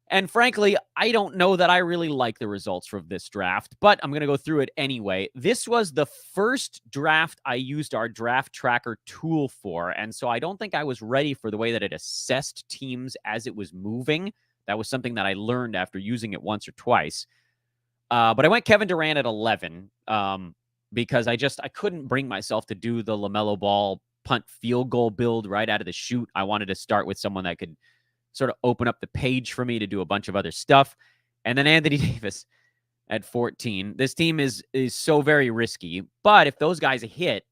And frankly, I don't know that I really like the results from this draft, but I'm going to go through it anyway. This was the first draft I used our draft tracker tool for, and so I don't think I was ready for the way that it assessed teams as it was moving. That was something that I learned after using it once or twice. But I went Kevin Durant at 11 because I couldn't bring myself to do the LaMelo Ball punt field goal build right out of the chute. I wanted to start with someone that could sort of open up the page for me to do a bunch of other stuff. And then Anthony Davis at 14. This team is so very risky. But if those guys hit,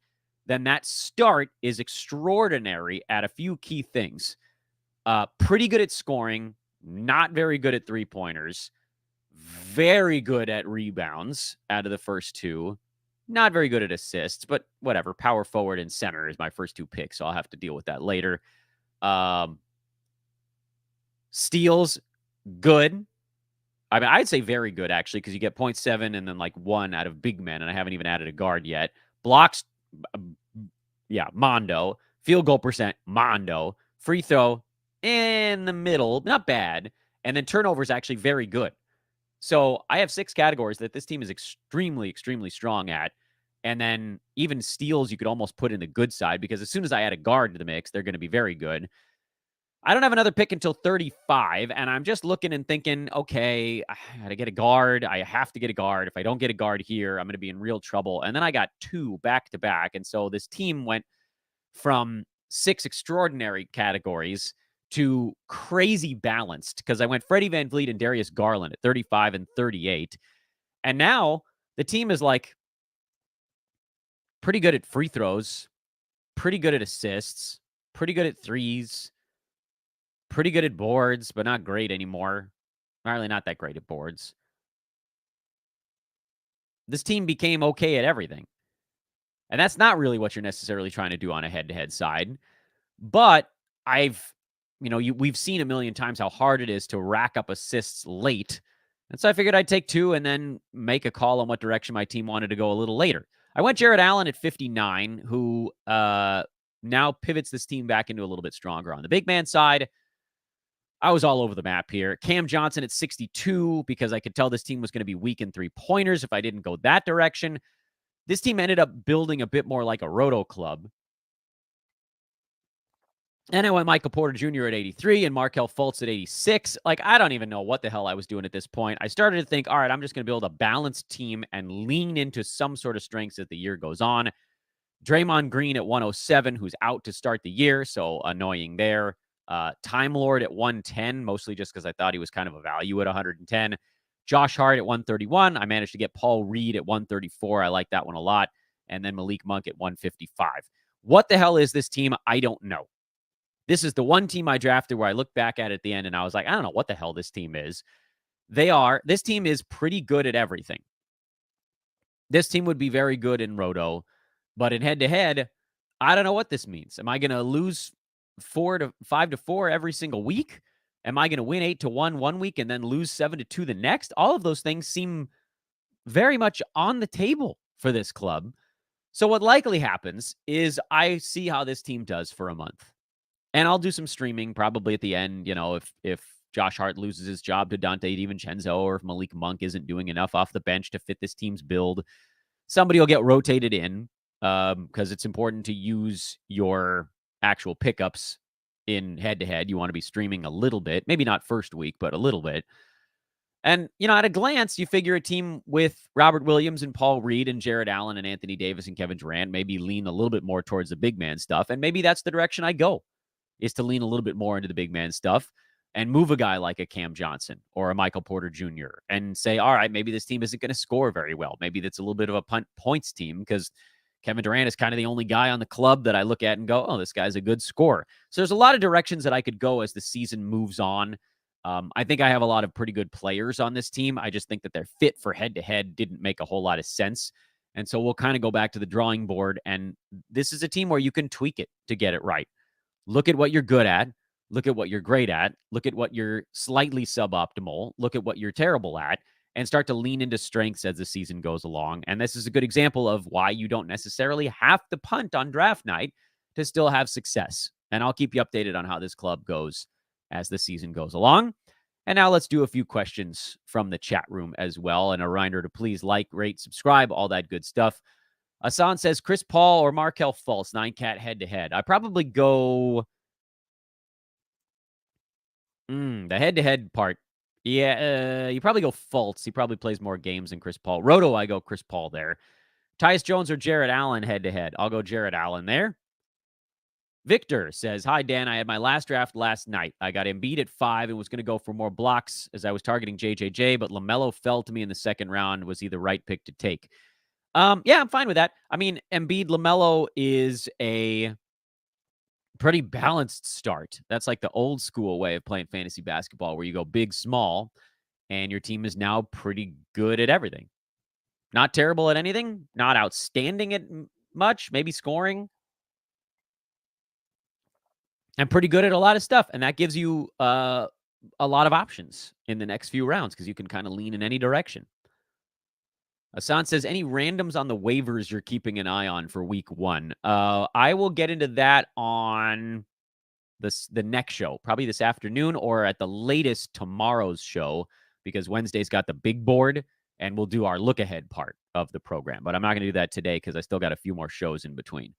then that start is extraordinary at a few key things. Pretty good at scoring, not very good at three-pointers, very good at rebounds out of the first two, not very good at assists, but whatever. Power forward and center is my first two picks, so I'll have to deal with that later. Steals, good. I mean, I'd say very good, actually, because you get 0.7 and then like 1 out of big men, and I haven't even added a guard yet. Blocks, yeah, Mondo. Field goal percent, Mondo. Free throw, in the middle, not bad. And then turnovers, actually very good. So I have 6 categories that this team is extremely, extremely strong at. And then even steals, you could almost put in the good side, because as soon as I add a guard to the mix, they're going to be very good. I don't have another pick until 35, and I'm just looking and thinking, okay, I got to get a guard. I have to get a guard. If I don't get a guard here, I'm going to be in real trouble. And then I got 2 back to back. And so this team went from 6 extraordinary categories to crazy balanced, because I went Freddie VanVleet and Darius Garland at 35 and 38. And now the team is like pretty good at free throws, pretty good at assists, pretty good at threes, pretty good at boards, but not great anymore. Really not that great at boards. This team became okay at everything. And that's not really what you're necessarily trying to do on a head-to-head side. But we've seen a million times how hard it is to rack up assists late. And so I figured I'd take 2 and then make a call on what direction my team wanted to go a little later. I went Jarrett Allen at 59, who now pivots this team back into a little bit stronger. On the big man side, I was all over the map here. Cam Johnson at 62, because I could tell this team was going to be weak in three-pointers if I didn't go that direction. This team ended up building a bit more like a roto club. And I went Michael Porter Jr. at 83 and Markelle Fultz at 86. Like, I don't even know what the hell I was doing at this point. I started to think, all right, I'm just going to build a balanced team and lean into some sort of strengths as the year goes on. Draymond Green at 107, who's out to start the year, so annoying there. Time Lord at 110, mostly just because I thought he was kind of a value at 110. Josh Hart at 131. I managed to get Paul Reed at 134. I like that one a lot. And then Malik Monk at 155. What the hell is this team? I don't know. This is the one team I drafted where I looked back at it at the end and I was like, I don't know what the hell this team is. This team is pretty good at everything. This team would be very good in Roto, but in head-to-head, I don't know what this means. Am I going to lose 5-4 every single week? Am I going to win 8-1 one week and then lose 7-2 the next? All of those things seem very much on the table for this club. So what likely happens is I see how this team does for a month. And I'll do some streaming probably at the end, if Josh Hart loses his job to Dante DiVincenzo, or if Malik Monk isn't doing enough off the bench to fit this team's build. Somebody will get rotated in, because it's important to use your actual pickups in head-to-head. You want to be streaming a little bit, maybe not first week, but a little bit. And, at a glance, you figure a team with Robert Williams and Paul Reed and Jarrett Allen and Anthony Davis and Kevin Durant maybe lean a little bit more towards the big man stuff. And maybe that's the direction I go, is to lean a little bit more into the big man stuff and move a guy like a Cam Johnson or a Michael Porter Jr. and say, all right, maybe this team isn't going to score very well. Maybe that's a little bit of a points team, because Kevin Durant is kind of the only guy on the club that I look at and go, oh, this guy's a good scorer. So there's a lot of directions that I could go as the season moves on. I think I have a lot of pretty good players on this team. I just think that their fit for head-to-head didn't make a whole lot of sense. And so we'll kind of go back to the drawing board. And this is a team where you can tweak it to get it right. Look at what you're good at. Look at what you're great at. Look at what you're slightly suboptimal. Look at what you're terrible at, and start to lean into strengths as the season goes along. And this is a good example of why you don't necessarily have to punt on draft night to still have success. And I'll keep you updated on how this club goes as the season goes along. And now let's do a few questions from the chat room as well. And a reminder to please like, rate, subscribe, all that good stuff. Asan says, Chris Paul or Markelle Fultz, 9-cat head-to-head. I probably go the head-to-head part. Yeah, you probably go Fultz. He probably plays more games than Chris Paul. Roto, I go Chris Paul there. Tyus Jones or Jarrett Allen head-to-head. I'll go Jarrett Allen there. Victor says, hi, Dan. I had my last draft last night. I got Embiid at 5 and was going to go for more blocks as I was targeting JJJ, but LaMelo fell to me in the second round. Was he the right pick to take? Yeah, I'm fine with that. I mean, Embiid LaMelo is a pretty balanced start. That's like the old school way of playing fantasy basketball where you go big, small, and your team is now pretty good at everything. Not terrible at anything, not outstanding at much, maybe scoring, and pretty good at a lot of stuff. And that gives you a lot of options in the next few rounds because you can kind of lean in any direction. Asan says, any randoms on the waivers you're keeping an eye on for week 1? I will get into that on the next show, probably this afternoon or at the latest tomorrow's show, because Wednesday's got the big board and we'll do our look ahead part of the program. But I'm not going to do that today because I still got a few more shows in between.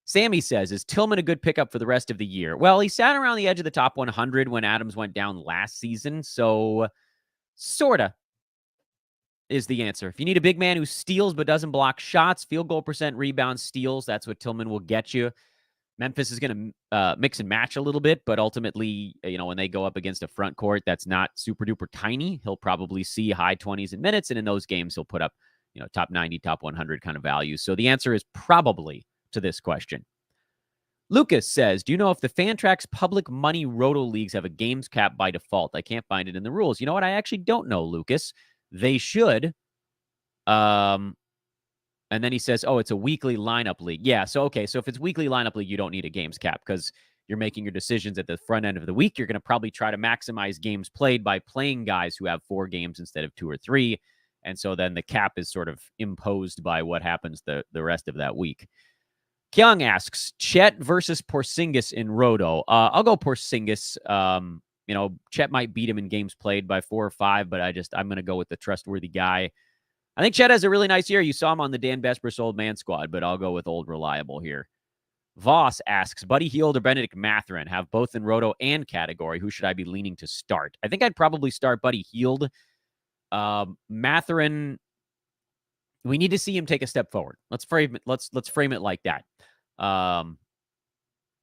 Sammy says, is Tillman a good pickup for the rest of the year? Well, he sat around the edge of the top 100 when Adams went down last season. So, sorta is the answer. If you need a big man who steals but doesn't block shots, field goal percent, rebounds, steals, that's what Tillman will get you. Memphis is going to mix and match a little bit, but ultimately, when they go up against a front court that's not super duper tiny, he'll probably see high 20s in minutes. And in those games, he'll put up, top 90, top 100 kind of values. So the answer is probably to this question. Lucas says, do you know if the Fantrax public money roto leagues have a games cap by default? I can't find it in the rules. You know what? I actually don't know, Lucas. They should. And then he says, oh, it's a weekly lineup league. Yeah, so if it's weekly lineup league, you don't need a games cap because you're making your decisions at the front end of the week. You're going to probably try to maximize games played by playing guys who have 4 games instead of 2 or 3. And so then the cap is sort of imposed by what happens the rest of that week. Kyung asks, Chet versus Porzingis in Roto. I'll go Porzingis. Chet might beat him in games played by 4 or 5, but I'm going to go with the trustworthy guy. I think Chet has a really nice year. You saw him on the Dan Besbris Old Man Squad, but I'll go with old reliable here. Voss asks, Buddy Hield or Benedict Mathurin? Have both in Roto and category. Who should I be leaning to start? I think I'd probably start Buddy Hield. Mathurin, we need to see him take a step forward. Let's frame it like that.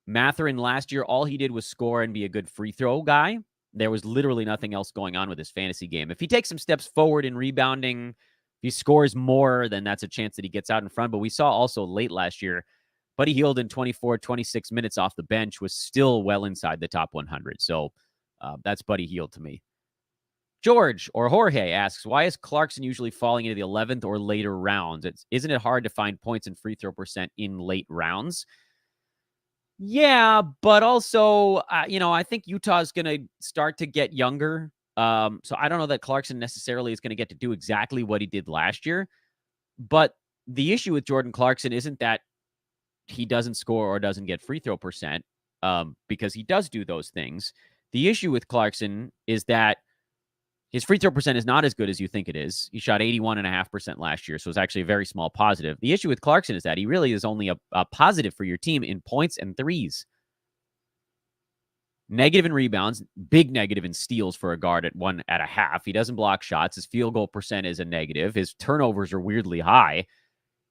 Mathurin last year, all he did was score and be a good free throw guy. There was literally nothing else going on with his fantasy game. If he takes some steps forward in rebounding, if he scores more, then that's a chance that he gets out in front. But we saw also late last year, Buddy Hield in 24, 26 minutes off the bench was still well inside the top 100. So that's Buddy Hield to me. George or Jorge asks, why is Clarkson usually falling into the 11th or later rounds? Isn't it hard to find points and free throw percent in late rounds? Yeah, but also, I think Utah's going to start to get younger. So I don't know that Clarkson necessarily is going to get to do exactly what he did last year. But the issue with Jordan Clarkson isn't that he doesn't score or doesn't get free throw percent, because he does do those things. The issue with Clarkson is that his free throw percent is not as good as you think it is. He shot 81.5% last year, so it's actually a very small positive. The issue with Clarkson is that he really is only a positive for your team in points and threes. Negative in rebounds, big negative in steals for a guard at 1.5. He doesn't block shots. His field goal percent is a negative. His turnovers are weirdly high.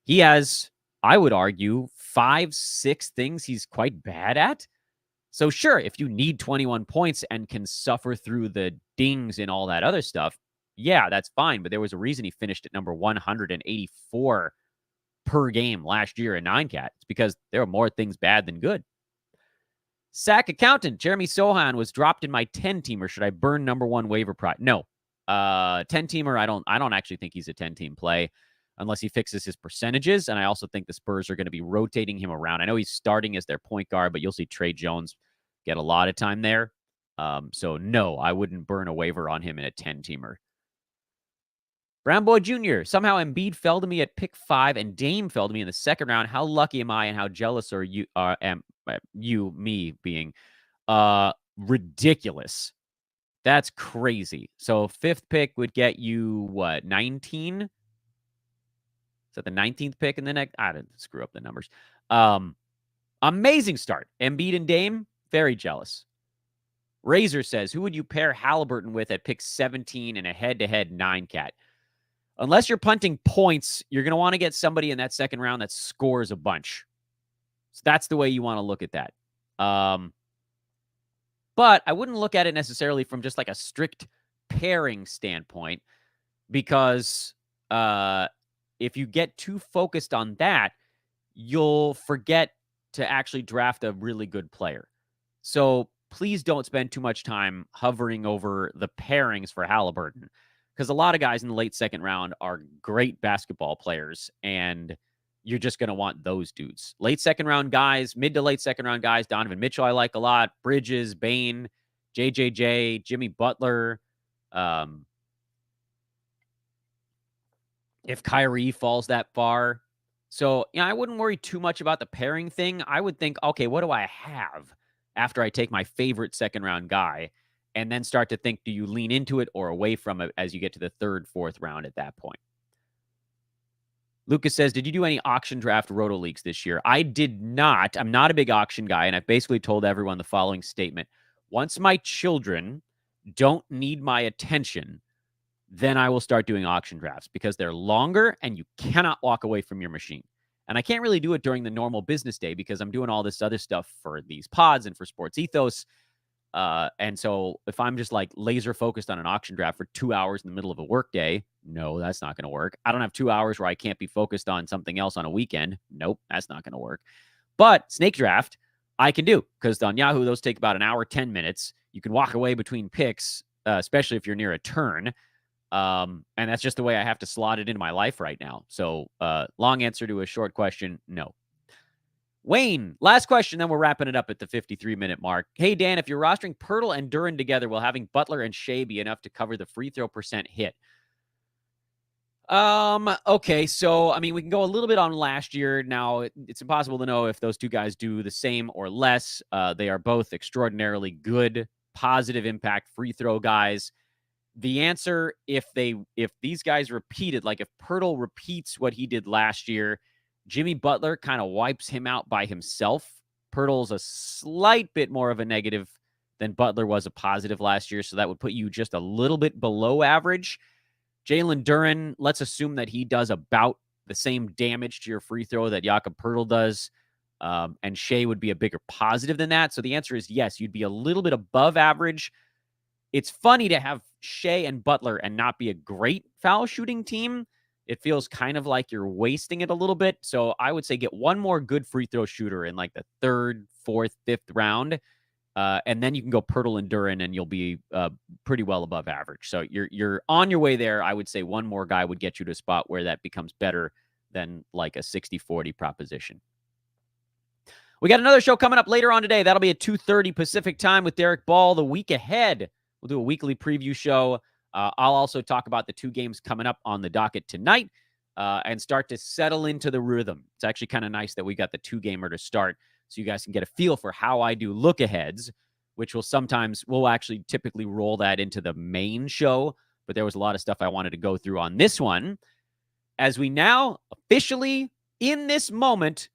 He has, I would argue, 5, 6 things he's quite bad at. So sure, if you need 21 points and can suffer through the dings and all that other stuff, yeah, that's fine. But there was a reason he finished at number 184 per game last year in 9Cat. It's because there are more things bad than good. Sack accountant Jeremy Sohan was dropped in my 10-teamer. Should I burn number 1 waiver price? No. 10-teamer, I don't actually think he's a 10-team play unless he fixes his percentages. And I also think the Spurs are going to be rotating him around. I know he's starting as their point guard, but you'll see Trey Jones get a lot of time there. So no, I wouldn't burn a waiver on him in a 10-teamer. Brown Boy Jr. Somehow Embiid fell to me at pick 5 and Dame fell to me in the second round. How lucky am I and how jealous are you? Me being ridiculous. That's crazy. So 5th pick would get you what, 19? Is that the 19th pick in the next? I didn't screw up the numbers. Amazing start. Embiid and Dame, very jealous. Razor says, who would you pair Halliburton with at pick 17 in a head-to-head 9-cat? Unless you're punting points, you're going to want to get somebody in that second round that scores a bunch. So that's the way you want to look at that. But I wouldn't look at it necessarily from just like a strict pairing standpoint because if you get too focused on that, you'll forget to actually draft a really good player. So please don't spend too much time hovering over the pairings for Halliburton, because a lot of guys in the late second round are great basketball players, and you're just going to want those dudes. Late second round guys, mid to late second round guys, Donovan Mitchell I like a lot, Bridges, Bane, JJJ, Jimmy Butler. If Kyrie falls that far. So, I wouldn't worry too much about the pairing thing. I would think, okay, what do I have after I take my favorite second round guy? And then start to think, do you lean into it or away from it as you get to the third, fourth round at that point? Lucas says, did you do any auction draft roto leagues this year? I did not. I'm not a big auction guy, and I've basically told everyone the following statement. Once my children don't need my attention, then I will start doing auction drafts, because they're longer and you cannot walk away from your machine. And I can't really do it during the normal business day because I'm doing all this other stuff for these pods and for Sports Ethos. And so if I'm just like laser focused on an auction draft for 2 hours in the middle of a work day, no, that's not going to work. I don't have 2 hours where I can't be focused on something else on a weekend. Nope, that's not going to work. But snake draft, I can do, because on Yahoo, those take about an hour, 10 minutes. You can walk away between picks, especially if you're near a turn. And that's just the way I have to slot it into my life right now. So long answer to a short question, no. Wayne, last question, then we're wrapping it up at the 53-minute mark. Hey, Dan, if you're rostering Poeltl and Duren together, will having Butler and Shea be enough to cover the free throw percent hit? Okay, so, I mean, we can go a little bit on last year. Now, it's impossible to know if those two guys do the same or less. They are both extraordinarily good, positive impact free throw guys. The answer, if these guys repeated, like if Poeltl repeats what he did last year, Jimmy Butler kind of wipes him out by himself. Poeltl's a slight bit more of a negative than Butler was a positive last year, so that would put you just a little bit below average. Jalen Duren, let's assume that he does about the same damage to your free throw that Jakob Poeltl does, and Shea would be a bigger positive than that. So the answer is yes, you'd be a little bit above average. It's funny to have Shea and Butler and not be a great foul shooting team. It feels kind of like you're wasting it a little bit. So I would say get one more good free throw shooter in like the third, fourth, fifth round. And then you can go Poeltl and Duren and you'll be pretty well above average. So you're on your way there. I would say one more guy would get you to a spot where that becomes better than like a 60-40 proposition. We got another show coming up later on today. That'll be at 2:30 Pacific time with Derek Ball. The week ahead, we'll do a weekly preview show. I'll also talk about the two games coming up on the docket tonight and start to settle into the rhythm. It's actually kind of nice that we got the two-gamer to start so you guys can get a feel for how I do look-aheads, which we'll actually typically roll that into the main show, but there was a lot of stuff I wanted to go through on this one. As we now officially, in this moment,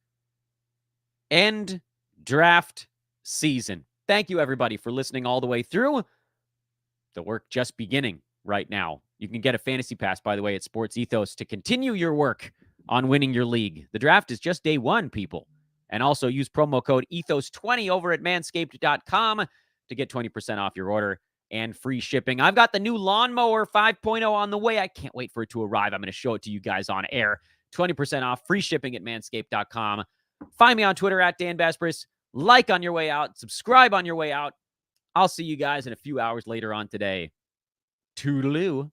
end draft season. Thank you, everybody, for listening all the way through. The work just beginning right now. You can get a fantasy pass, by the way, at Sports Ethos to continue your work on winning your league. The draft is just day one, people. And also use promo code ETHOS20 over at manscaped.com to get 20% off your order and free shipping. I've got the new Lawnmower 5.0 on the way. I can't wait for it to arrive. I'm going to show it to you guys on air. 20% off, free shipping at manscaped.com. Find me on Twitter at Dan Besbris. Like on your way out. Subscribe on your way out. I'll see you guys in a few hours later on today. Toodaloo.